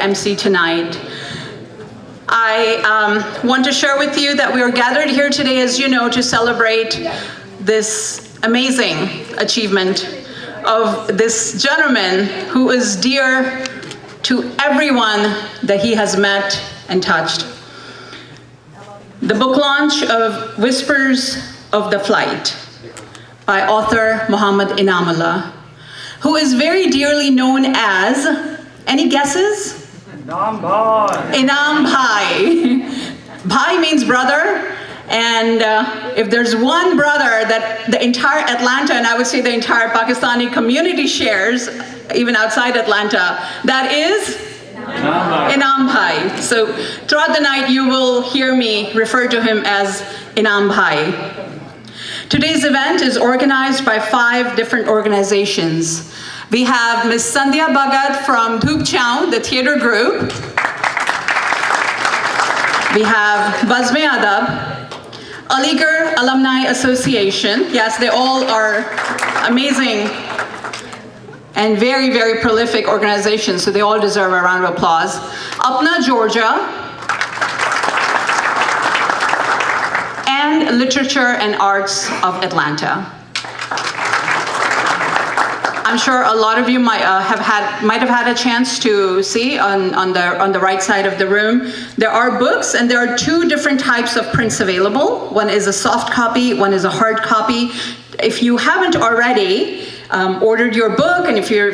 MC tonight. I want to share with you that we are gathered here today, as you know, to celebrate this amazing achievement of this gentleman who is dear to everyone that he has met and touched. The book launch of Whispers of the Flight by author Muhammad Inamullah, who is very dearly known as, any guesses? Inam Bhai. Inam Bhai. Bhai means brother, and if there's one brother that the entire Atlanta, and I would say the entire Pakistani community shares, even outside Atlanta, that is Inam Bhai. So throughout the night you will hear me refer to him as Inam Bhai. Today's event is organized by 5 different organizations. We have Ms. Sandhya Bhagat from Dhoop Chow, the theater group. We have Bazme Adab, Aligarh Alumni Association. Yes, they all are amazing and very, very prolific organizations, so they all deserve a round of applause. Apna, Georgia, and Literature and Arts of Atlanta. I'm sure a lot of you might have had a chance to see on the right side of the room. There are books, and there are 2 different types of prints available. One is a soft copy, one is a hard copy. If you haven't already ordered your book, and if you're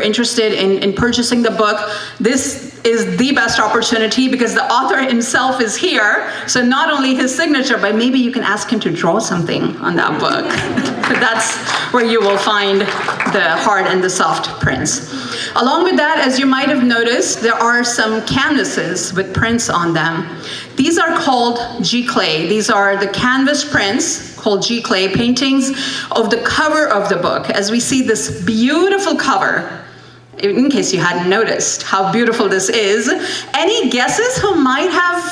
interested in purchasing the book, this is the best opportunity because the author himself is here. So not only his signature, but maybe you can ask him to draw something on that book. That's where you will find the hard and the soft prints. Along with that, as you might have noticed, there are some canvases with prints on them. These are called G-clay. These are the canvas prints called G-clay paintings of the cover of the book. As we see this beautiful cover, in case you hadn't noticed how beautiful this is, any guesses who might have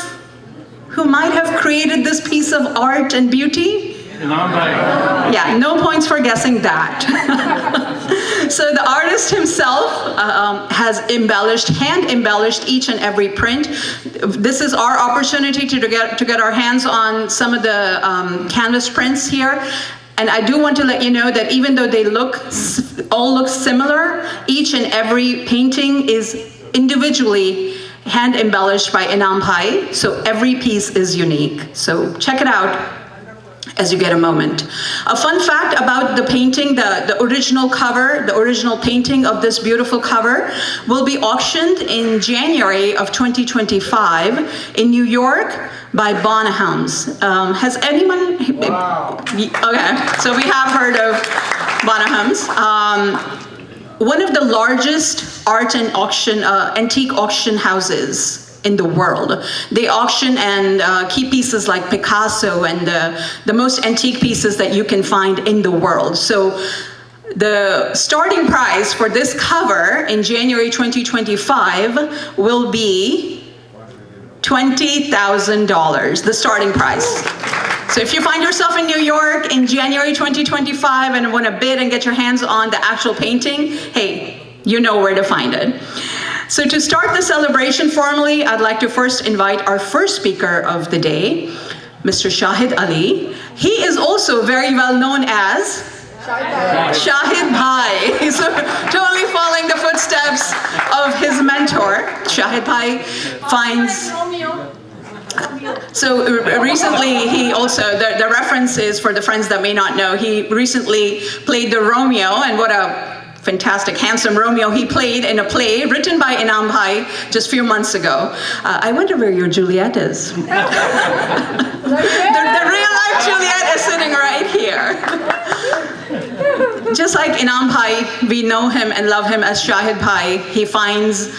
created this piece of art and beauty? Yeah, no points for guessing that. So the artist himself has hand embellished each and every print. This is our opportunity to get our hands on some of the canvas prints here. And I do want to let you know that even though they all look similar, each and every painting is individually hand embellished by Inam Bhai, so every piece is unique. So check it out as you get a moment. A fun fact about the painting, the original cover, the original painting of this beautiful cover will be auctioned in January of 2025 in New York by Bonhams. Has anyone? Wow. Okay, so we have heard of Bonhams. One of the largest art and antique auction houses in the world. They auction and keep pieces like Picasso and the most antique pieces that you can find in the world. So the starting price for this cover in January 2025 will be $20,000, the starting price. So if you find yourself in New York in January 2025 and want to bid and get your hands on the actual painting, hey, you know where to find it. So to start the celebration formally, I'd like to first invite our first speaker of the day, Mr. Shahid Ali. He is also very well known as Shahid Bhai. He's totally following the footsteps of his mentor. Shahid Bhai finds... So recently he also, the reference is for the friends that may not know, he recently played the Romeo, and what a fantastic, handsome Romeo he played in a play written by Inam Bhai just a few months ago. I wonder where your Juliet is. The real life Juliet is sitting right here. Just like Inam Bhai, we know him and love him as Shahid Bhai. He finds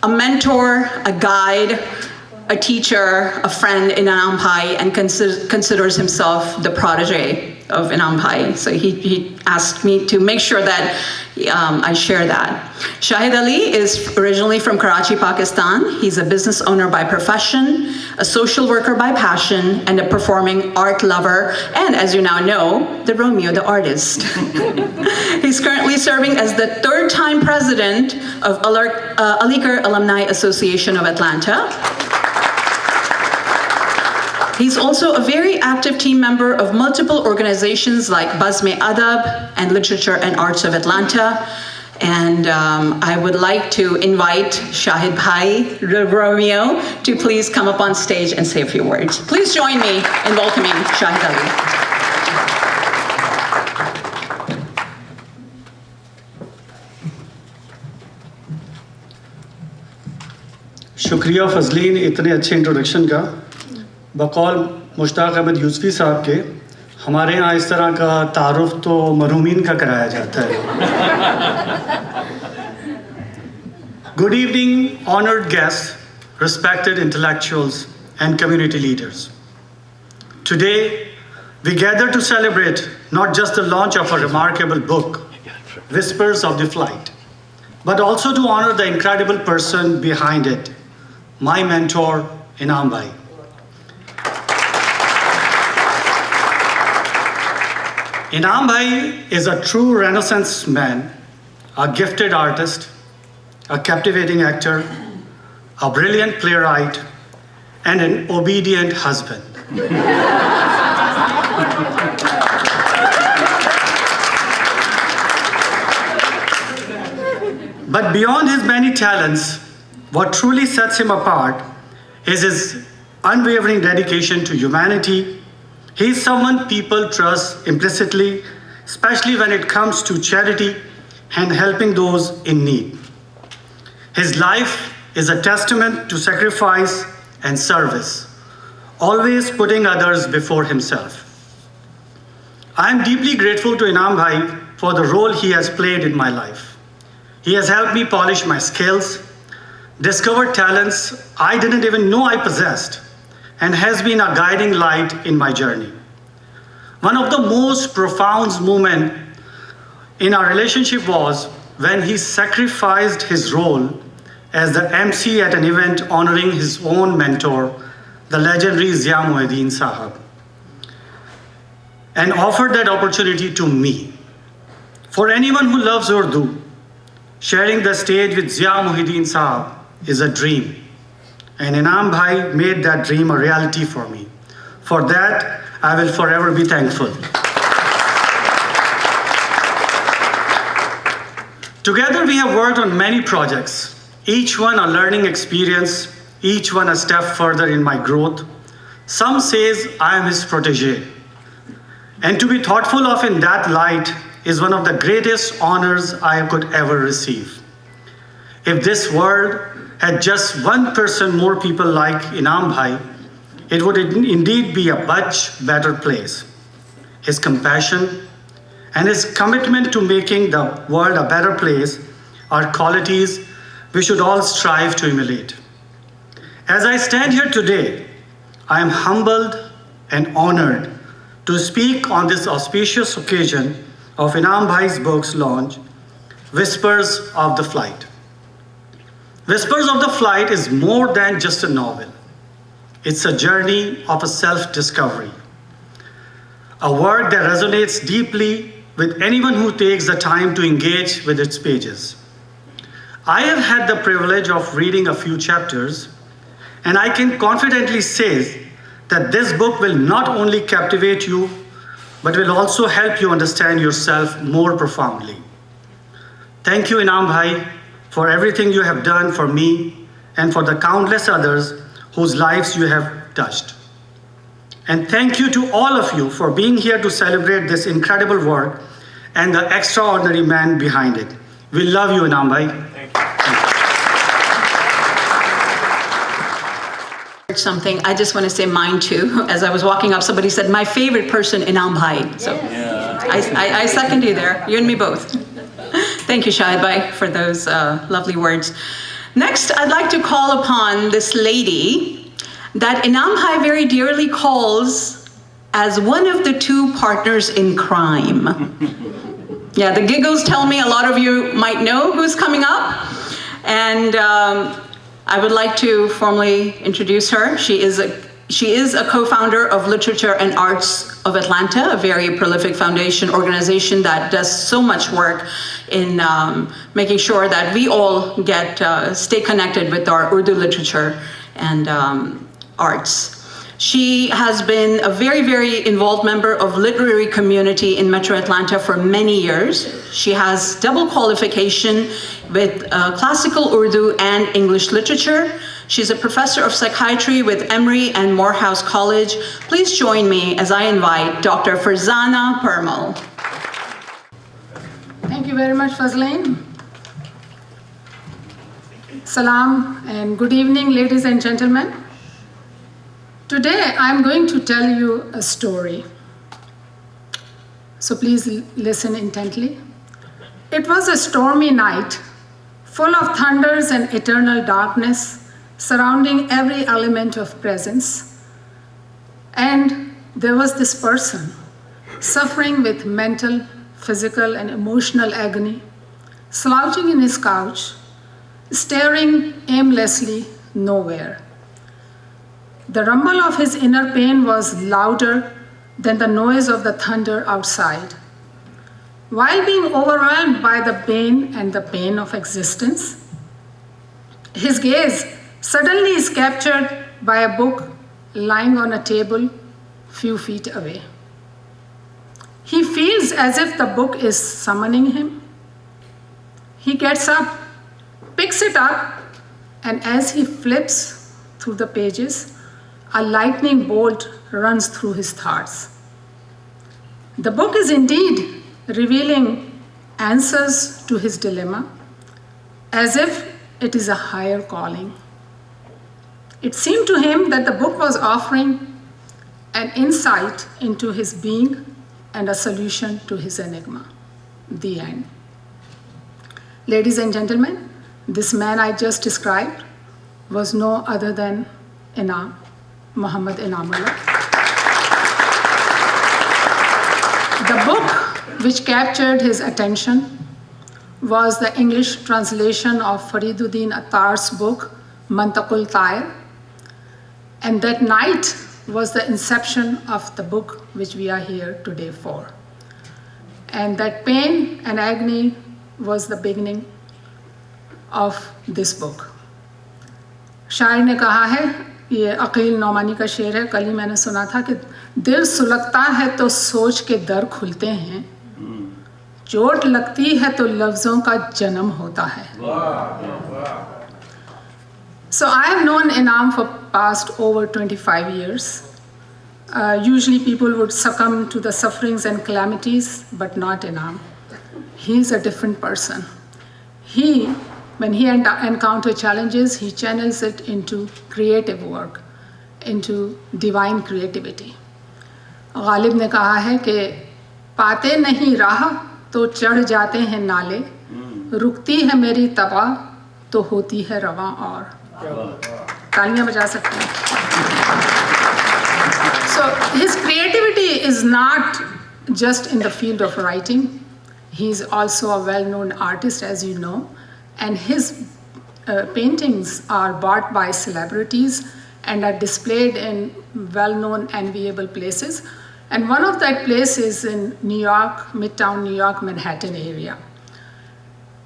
a mentor, a guide, a teacher, a friend in Inam Bhai, and considers himself the protege of Inam Bhai. So he asked me to make sure that I share that. Shahid Ali is originally from Karachi, Pakistan. He's a business owner by profession, a social worker by passion, and a performing art lover, and as you now know, the Romeo, the artist. He's currently serving as the third-time president of Alikar Alumni Association of Atlanta. He's also a very active team member of multiple organizations like Bazm-e-Adab and Literature and Arts of Atlanta. And I would like to invite Shahid Bhai, Romeo, to please come up on stage and say a few words. Please join me in welcoming Shahid Ali. शुक्रिया फजलीन इतने अच्छे introduction का बकौल मुश्ताक अहमद यूसुफी साहब के हमारे यहाँ इस तरह का तारुफ तो मरहूमीन का कराया जाता है Good evening, honored guests, respected intellectuals and community leaders. Today, we gather to celebrate not just the launch of a remarkable book, Whispers of the Flight, but also to honor the incredible person behind it, my mentor, Inam Bhai. Inam Bhai is a true Renaissance man, a gifted artist, a captivating actor, a brilliant playwright, and an obedient husband. But beyond his many talents, what truly sets him apart is his unwavering dedication to humanity. He is someone people trust implicitly, especially when it comes to charity and helping those in need. His life is a testament to sacrifice and service, always putting others before himself. I am deeply grateful to Inam Bhai for the role he has played in my life. He has helped me polish my skills, discover talents I didn't even know I possessed, and has been a guiding light in my journey. One of the most profound moments in our relationship was when he sacrificed his role as the MC at an event honoring his own mentor, the legendary Zia Muhyiddin Sahab, and offered that opportunity to me. For anyone who loves Urdu, sharing the stage with Zia Muhyiddin Sahab is a dream. And Inam Bhai made that dream a reality for me. For that, I will forever be thankful. Together, we have worked on many projects, each one a learning experience, each one a step further in my growth. Some says I am his protege. And to be thoughtful of in that light is one of the greatest honors I could ever receive. If this world had just 1% more people like Inam Bhai, it would indeed be a much better place. His compassion and his commitment to making the world a better place are qualities we should all strive to emulate. As I stand here today, I am humbled and honored to speak on this auspicious occasion of Inam Bhai's book's launch, Whispers of the Flight. Whispers of the Flight is more than just a novel. It's a journey of a self-discovery, a work that resonates deeply with anyone who takes the time to engage with its pages. I have had the privilege of reading a few chapters, and I can confidently say that this book will not only captivate you, but will also help you understand yourself more profoundly. Thank you, Inam Bhai, for everything you have done for me and for the countless others whose lives you have touched. And thank you to all of you for being here to celebrate this incredible work and the extraordinary man behind it. We love you, Inam Bhai. Something, I just want to say mine too. As I was walking up, somebody said, my favorite person, Inam Bhai. So I second you there, you and me both. Thank you, Shahid Bhai, for those lovely words. Next, I'd like to call upon this lady that Inam Bhai very dearly calls as one of the two partners in crime. Yeah, the giggles tell me a lot of you might know who's coming up. And I would like to formally introduce her. She is a co-founder of Literature and Arts of Atlanta, a very prolific foundation organization that does so much work in making sure that we all stay connected with our Urdu literature and arts. She has been a very, very involved member of literary community in Metro Atlanta for many years. She has double qualification with classical Urdu and English literature. She's a professor of psychiatry with Emory and Morehouse College. Please join me as I invite Dr. Farzana Permal. Thank you very much, Fazleen. Salam and good evening, ladies and gentlemen. Today, I'm going to tell you a story. So please listen intently. It was a stormy night, full of thunders and eternal darkness, surrounding every element of presence. And there was this person, suffering with mental, physical, and emotional agony, slouching in his couch, staring aimlessly nowhere. The rumble of his inner pain was louder than the noise of the thunder outside. While being overwhelmed by the pain and the pain of existence, his gaze suddenly is captured by a book lying on a table few feet away. He feels as if the book is summoning him. He gets up, picks it up, and as he flips through the pages, a lightning bolt runs through his thoughts. The book is indeed revealing answers to his dilemma, as if it is a higher calling. It seemed to him that the book was offering an insight into his being and a solution to his enigma. The end. Ladies and gentlemen, this man I just described was no other than Muhammad Inamullah. The book which captured his attention was the English translation of Fariduddin Attar's book, Mantaqul Tair. And that night was the inception of the book which we are here today for. And that pain and agony was the beginning of this book. शायर ने कहा है, ये अकील नौमानी का शेर है, कल ही मैंने सुना था कि दिल सुलगता है तो सोच के दर खुलते हैं, चोट लगती है तो लफ्ज़ों का जन्म होता है. So I have known Inam for past over 25 years. Usually people would succumb to the sufferings and calamities, but not Inam. He's a different person. When he encounters challenges, he channels it into creative work, into divine creativity. Ghalib ने कहा है कि पाते नहीं राह तो चढ़ जाते हैं नाले, रुकती है मेरी तबा तो होती है रवां और. तालियां बजा सकते हैं. So his creativity is not just in the field of writing. He's also a well-known artist, as you know, and his paintings are bought by celebrities and are displayed in well-known, enviable places. And one of that places is in New York, Midtown New York, Manhattan area.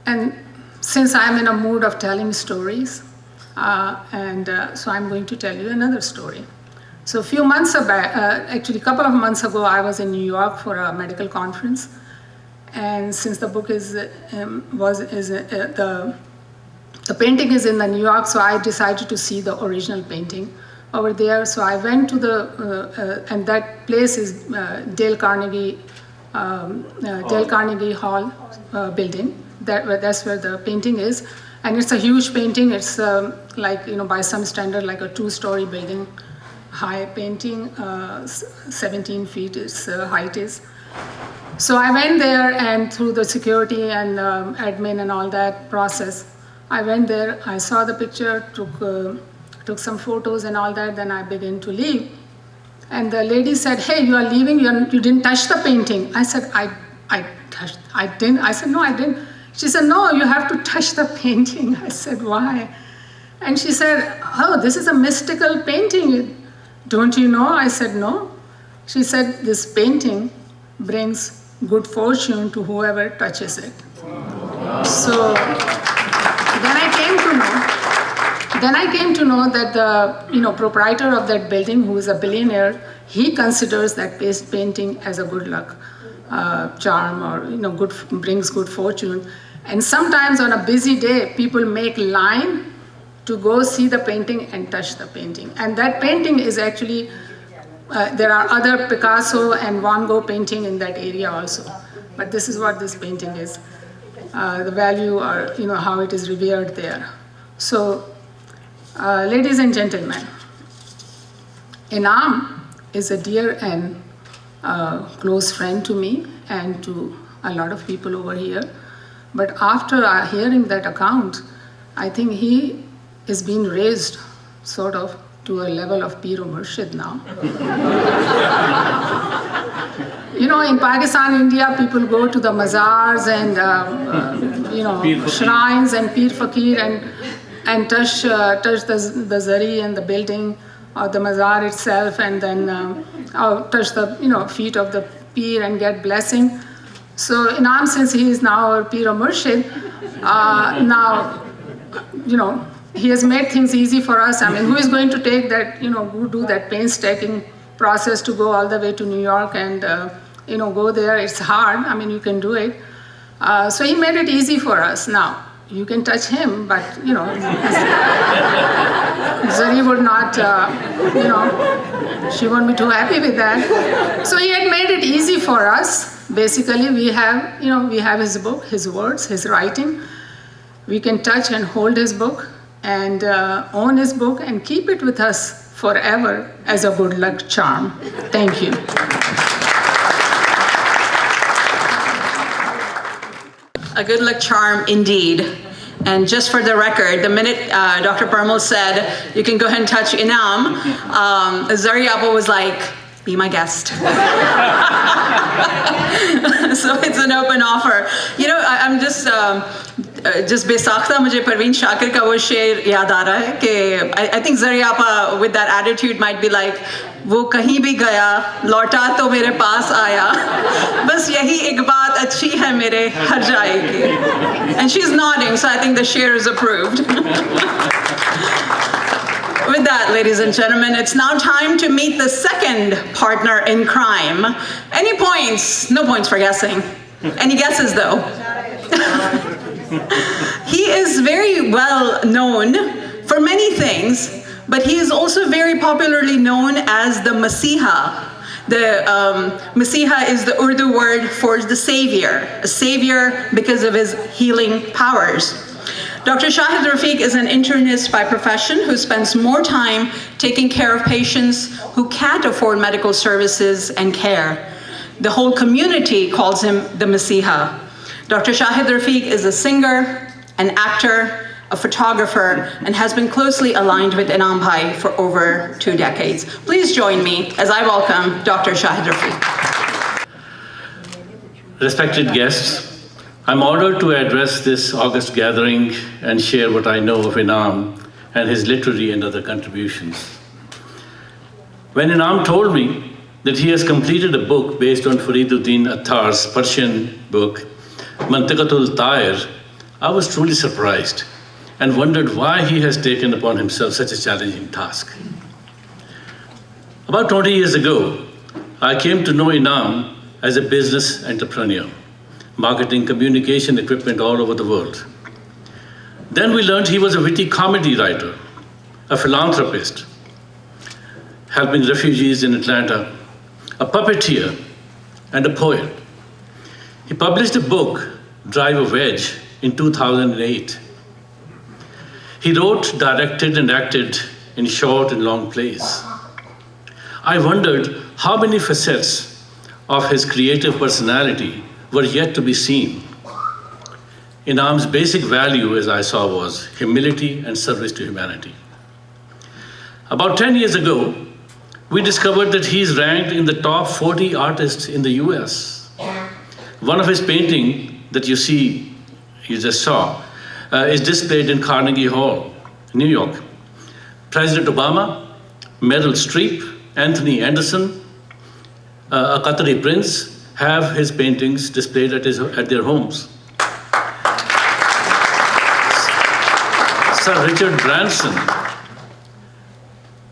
And since I'm in a mood of telling stories, so I'm going to tell you another story. So a few months back, actually a couple of months ago, I was in New York for a medical conference. And since the book the painting is in the New York, so I decided to see the original painting over there. So I went to and that place is Dale Carnegie Hall building. That's where the painting is. And it's a huge painting. It's by some standard, like a 2-story building high painting, 17 feet its height is. So I went there, and through the security and admin and all that process, I went there, I saw the picture, took some photos and all that, then I began to leave. And the lady said, hey, you are leaving, you didn't touch the painting. I said, I didn't. I said, no, I didn't. She said, no, you have to touch the painting. I said, why? And she said, oh, this is a mystical painting. Don't you know? I said, no. She said, this painting brings good fortune to whoever touches it. So then I came to know that the proprietor of that building, who is a billionaire, he considers that painting as a good luck charm, or brings good fortune. And sometimes on a busy day, people make line to go see the painting and touch the painting. And that painting is actually, there are other Picasso and Van Gogh painting in that area also. But this is what this painting is. The value, or how it is revered there. So, ladies and gentlemen, Inam is a dear and close friend to me and to a lot of people over here. But after hearing that account, I think he is being raised sort of to a level of Pir o Murshid now. In Pakistan, India, people go to the mazars and shrines and Pir Fakir and touch the zari and the building or the mazar itself, and then touch the feet of the Pir and get blessing. So Inam, since he is now our Pir o Murshid, now he has made things easy for us. I mean, who is going to take that, do that painstaking process to go all the way to New York and, go there? It's hard. I mean, you can do it. So he made it easy for us. Now, you can touch him, but, Zari would not, she won't be too happy with that. So he had made it easy for us. Basically, we have his book, his words, his writing. We can touch and hold his book and own his book and keep it with us forever as a good luck charm. Thank you. A good luck charm indeed. And just for the record, the minute Dr. Parmal said, you can go ahead and touch Inam, Zari Appa was like, be my guest. So it's an open offer. I'm just बेसाख्ता मुझे परवीन शाकिर का वो शेर याद आ रहा है कि I think Zari Appa with that attitude might be like, वो कहीं भी गया लौटा तो मेरे पास आया बस यही एक बात अच्छी है मेरे हर जाएगी. And she's nodding, so I think the share is approved. With that, ladies and gentlemen, it's now time to meet the second partner in crime. Any points? No points for guessing. Any guesses though? He is very well known for many things, but he is also very popularly known as the Masiha. The Masiha is the Urdu word for the savior, a savior because of his healing powers. Dr. Shahid Rafiq is an internist by profession who spends more time taking care of patients who can't afford medical services and care. The whole community calls him the Masiha. Dr. Shahid Rafiq is a singer, an actor, a photographer, and has been closely aligned with Inam Bhai for over 2 decades. Please join me as I welcome Dr. Shahid Rafiq. Respected guests, I'm honored to address this august gathering and share what I know of Inam and his literary and other contributions. When Inam told me that he has completed a book based on Fariduddin Attar's Persian book, Mantiqatul Tair, I was truly surprised and wondered why he has taken upon himself such a challenging task. About 20 years ago, I came to know Inam as a business entrepreneur, marketing communication equipment all over the world. Then we learned he was a witty comedy writer, a philanthropist, helping refugees in Atlanta, a puppeteer, and a poet. He published a book, Drive a Wedge, in 2008. He wrote, directed, and acted in short and long plays. I wondered how many facets of his creative personality were yet to be seen. Inam's basic value, as I saw, was humility and service to humanity. About 10 years ago, we discovered that he's ranked in the top 40 artists in the US. One of his paintings that you just saw, is displayed in Carnegie Hall, New York. President Obama, Meryl Streep, Anthony Anderson, a Qatari prince, have his paintings displayed at their homes. Sir Richard Branson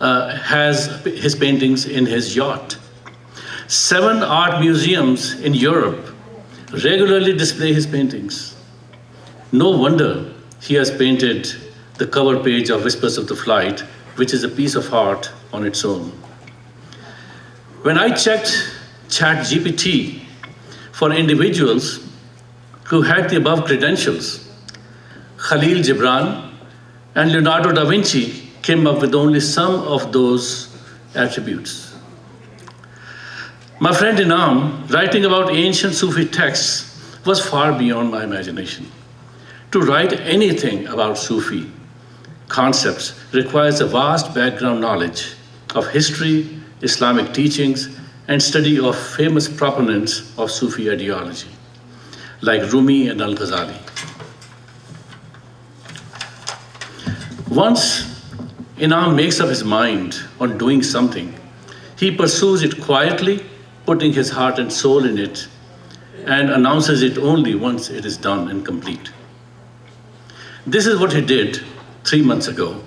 has his paintings in his yacht. 7 art museums in Europe regularly display his paintings. No wonder he has painted the cover page of Whispers of the Flight, which is a piece of art on its own. When I checked ChatGPT for individuals who had the above credentials, Khalil Gibran and Leonardo da Vinci came up with only some of those attributes. My friend Inam, writing about ancient Sufi texts, was far beyond my imagination. To write anything about Sufi concepts requires a vast background knowledge of history, Islamic teachings, and study of famous proponents of Sufi ideology, like Rumi and Al-Ghazali. Once Inam makes up his mind on doing something, he pursues it quietly, putting his heart and soul in it, and announces it only once it is done and complete. This is what he did 3 months ago,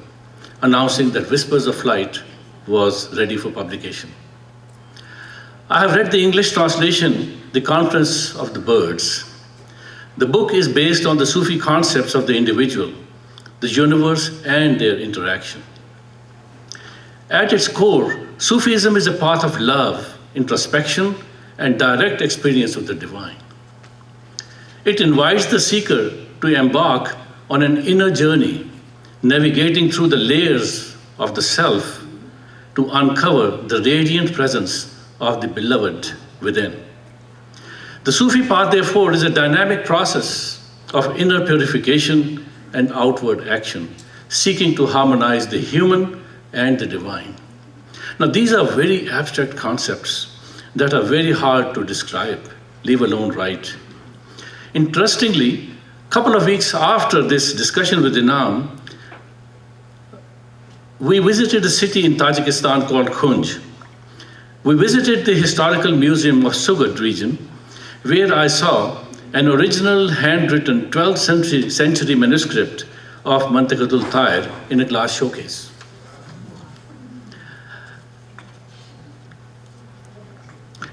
announcing that Whispers of Flight was ready for publication. I have read the English translation, The Conference of the Birds. The book is based on the Sufi concepts of the individual, the universe, and their interaction. At its core, Sufism is a path of love, introspection, and direct experience of the divine. It invites the seeker to embark on an inner journey, navigating through the layers of the self to uncover the radiant presence of the beloved within. The Sufi path, therefore, is a dynamic process of inner purification and outward action, seeking to harmonize the human and the divine. Now, these are very abstract concepts that are very hard to describe, leave alone write. Interestingly, a couple of weeks after this discussion with Inam, we visited a city in Tajikistan called Khunj. We visited the historical museum of Sugat region, where I saw an original handwritten 12th century manuscript of Mantiqatul Tayr in a glass showcase.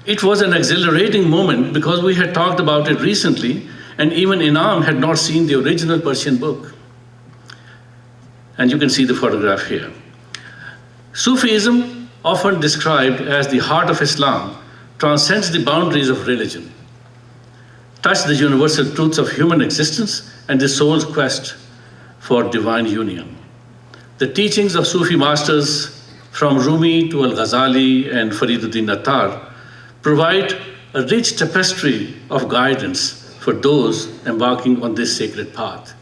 It was an exhilarating moment because we had talked about it recently, and even Inam had not seen the original Persian book. And you can see the photograph here. Sufism, often described as the heart of Islam, transcends the boundaries of religion, touches the universal truths of human existence and the soul's quest for divine union. The teachings of Sufi masters from Rumi to Al-Ghazali and Fariduddin Attar provide a rich tapestry of guidance for those embarking on this sacred path.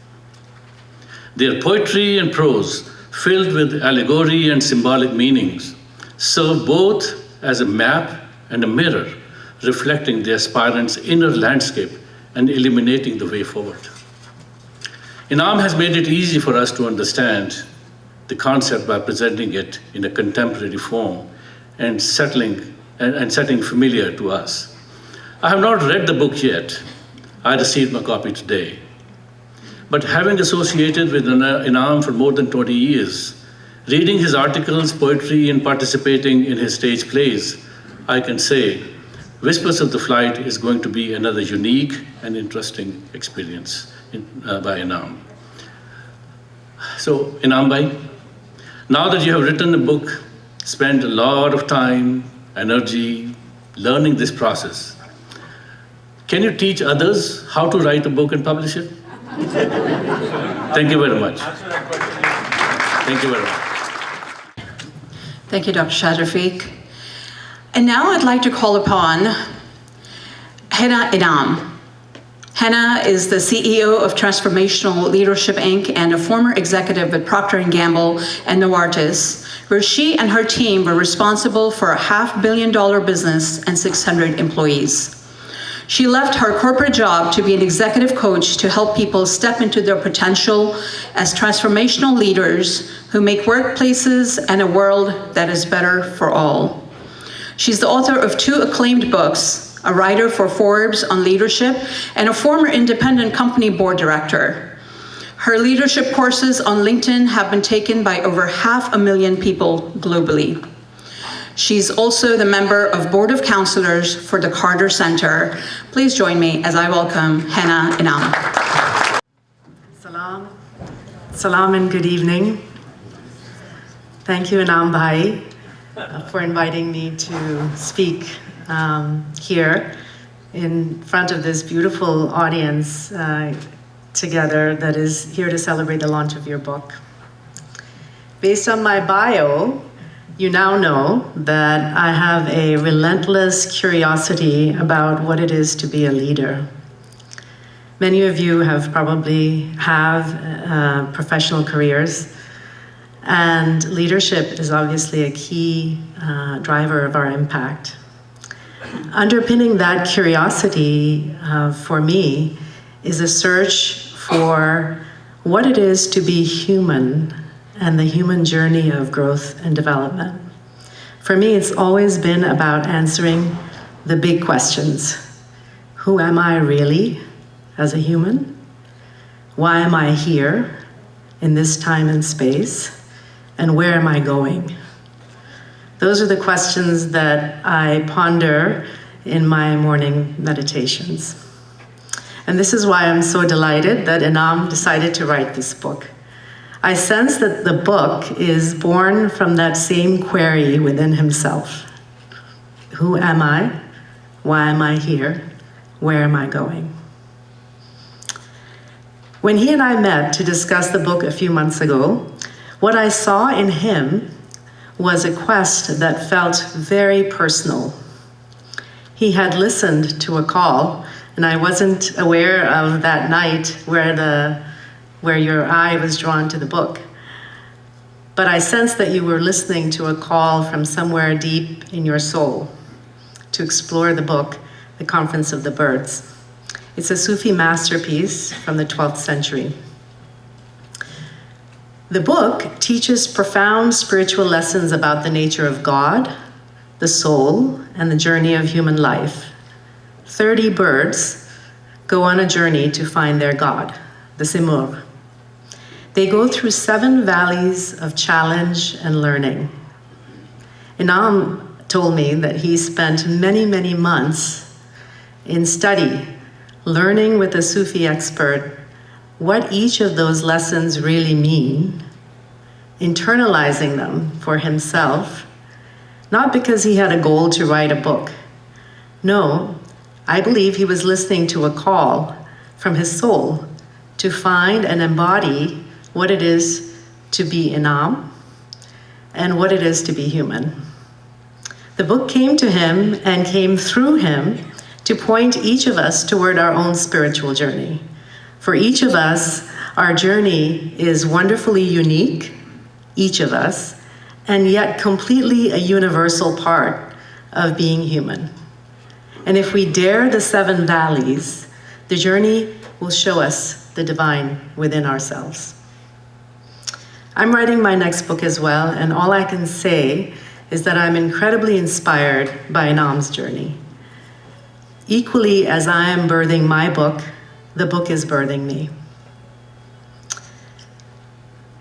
Their poetry and prose, filled with allegory and symbolic meanings, serve both as a map and a mirror, reflecting the aspirant's inner landscape and illuminating the way forward. Inam has made it easy for us to understand the concept by presenting it in a contemporary form and setting familiar to us. I have not read the book yet. I received my copy today. But having associated with Inam for more than 20 years, reading his articles, poetry, and participating in his stage plays, I can say Whispers of the Flight is going to be another unique and interesting experience by Inam. So, Inam bhai, now that you have written a book, spent a lot of time, energy, learning this process, can you teach others how to write a book and publish it? Thank you very much. Thank you very much. Thank you, Dr. Shah-Rafiq. And now I'd like to call upon Hena Inam. Hena is the CEO of Transformational Leadership, Inc. and a former executive with Procter & Gamble and Novartis, where she and her team were responsible for a $500 million business and 600 employees. She left her corporate job to be an executive coach to help people step into their potential as transformational leaders who make workplaces and a world that is better for all. She's the author of 2 acclaimed books, a writer for Forbes on leadership, and a former independent company board director. Her leadership courses on LinkedIn have been taken by over 500,000 people globally. She's also the member of Board of Counselors for the Carter Center. Please join me as I welcome Hannah Inam. Salam. Salam and good evening. Thank you, Inam Bhai, for inviting me to speak here in front of this beautiful audience together that is here to celebrate the launch of your book. Based on my bio, you now know that I have a relentless curiosity about what it is to be a leader. Many of you probably have professional careers, and leadership is obviously a key driver of our impact. Underpinning that curiosity for me is a search for what it is to be human and the human journey of growth and development. For me, it's always been about answering the big questions. Who am I really as a human? Why am I here in this time and space? And where am I going? Those are the questions that I ponder in my morning meditations. And this is why I'm so delighted that Inam decided to write this book. I sense that the book is born from that same query within himself. Who am I? Why am I here? Where am I going? When he and I met to discuss the book a few months ago, what I saw in him was a quest that felt very personal. He had listened to a call, and I wasn't aware of that night where your eye was drawn to the book. But I sensed that you were listening to a call from somewhere deep in your soul to explore the book, The Conference of the Birds. It's a Sufi masterpiece from the 12th century. The book teaches profound spiritual lessons about the nature of God, the soul, and the journey of human life. 30 birds go on a journey to find their God, the Simur. They go through 7 valleys of challenge and learning. Inam told me that he spent many, many months in study, learning with a Sufi expert what each of those lessons really mean, internalizing them for himself, not because he had a goal to write a book. No, I believe he was listening to a call from his soul to find and embody what it is to be Inam and what it is to be human. The book came to him and came through him to point each of us toward our own spiritual journey. For each of us, our journey is wonderfully unique, each of us, and yet completely a universal part of being human. And if we dare the 7 valleys, the journey will show us the divine within ourselves. I'm writing my next book as well, and all I can say is that I'm incredibly inspired by Inam's journey. Equally as I am birthing my book, the book is birthing me.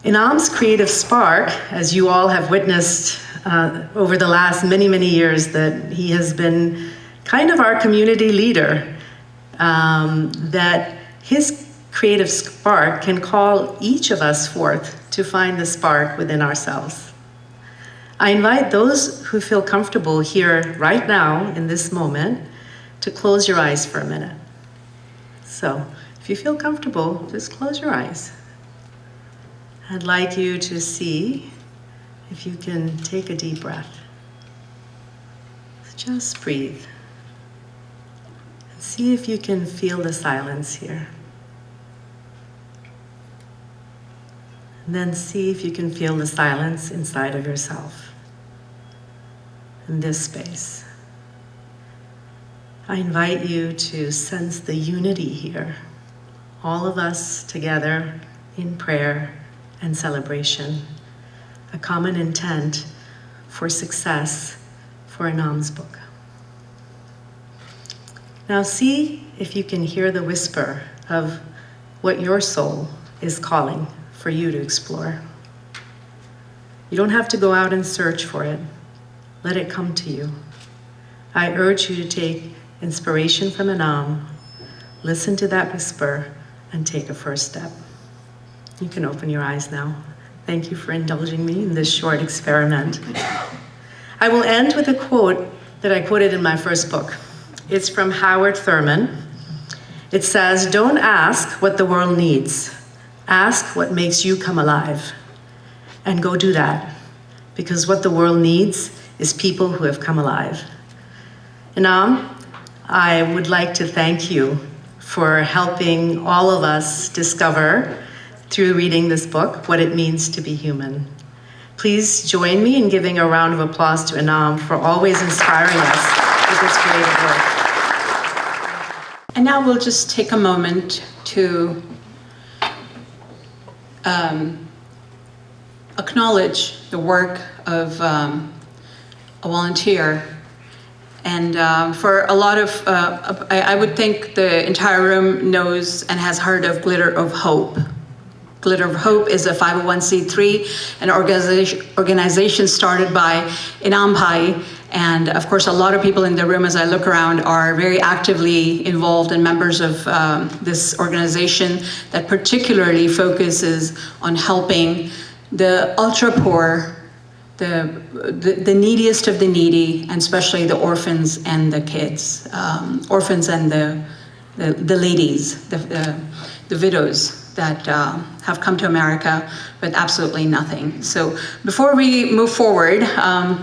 Inam's creative spark, as you all have witnessed over the last many, many years, that he has been kind of our community leader, that his creative spark can call each of us forth to find the spark within ourselves. I invite those who feel comfortable here right now in this moment to close your eyes for a minute. So if you feel comfortable, just close your eyes. I'd like you to see if you can take a deep breath. Just breathe. And see if you can feel the silence here. And then see if you can feel the silence inside of yourself, in this space. I invite you to sense the unity here, all of us together in prayer and celebration, a common intent for success for Inam's book. Now see if you can hear the whisper of what your soul is calling for you to explore. You don't have to go out and search for it. Let it come to you. I urge you to take inspiration from Inam, listen to that whisper, and take a first step. You can open your eyes now. Thank you for indulging me in this short experiment. I will end with a quote that I quoted in my first book. It's from Howard Thurman. It says, "Don't ask what the world needs. Ask what makes you come alive." And go do that, because what the world needs is people who have come alive. Inam, I would like to thank you for helping all of us discover, through reading this book, what it means to be human. Please join me in giving a round of applause to Inam for always inspiring us with this creative work. And now we'll just take a moment to acknowledge the work of a volunteer. And for a lot of, I would think the entire room knows and has heard of Glitter of Hope. Glitter of Hope is a 501c3, an organization started by Inam Bhai. And of course, a lot of people in the room, as I look around, are very actively involved and members of this organization that particularly focuses on helping the ultra poor, the neediest of the needy, and especially the orphans and the kids, orphans and the ladies, the widows that have come to America with absolutely nothing. So before we move forward,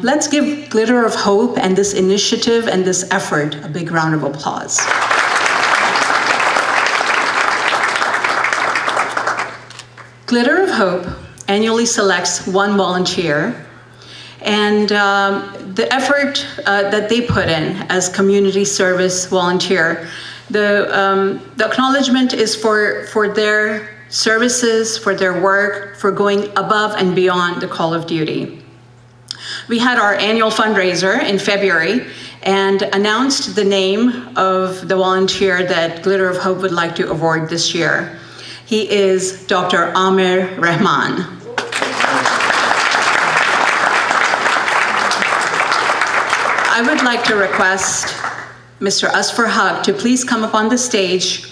let's give Glitter of Hope and this initiative and this effort a big round of applause. Glitter of Hope annually selects one volunteer, and the effort that they put in as community service volunteer, the acknowledgement is for their services, for their work, for going above and beyond the call of duty. We had our annual fundraiser in February and announced the name of the volunteer that Glitter of Hope would like to award this year. He is Dr. Amir Rahman. I would like to request Mr. Asfar Haq to please come up on the stage.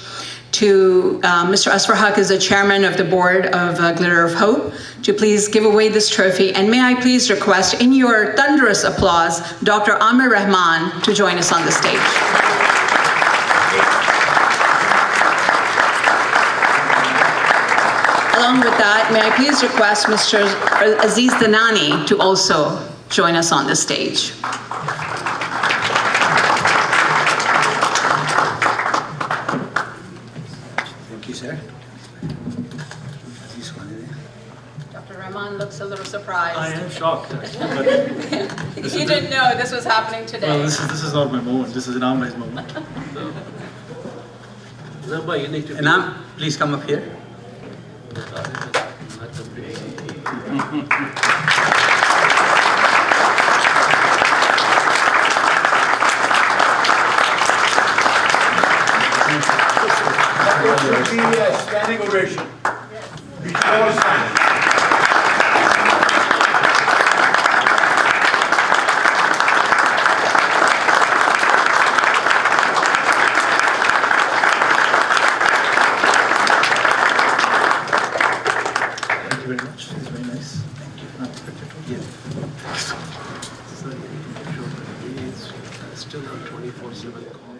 Mr. Asfar Haq is the chairman of the board of Glitter of Hope, to please give away this trophy. And may I please request, in your thunderous applause, Dr. Amir Rahman to join us on the stage. Along with that, may I please request Mr. Aziz Danani to also join us on the stage. Dr. Rahman looks a little surprised. I am shocked, actually. He didn't know this was happening today. Well, this is not my moment. This is Inam Bhai's moment. Zamba, you need to Inam, please come up here. That should be a standing ovation. We should all stand. Thank you very much. It's very nice. Unexpected. Yeah. Still have 24/7 calls.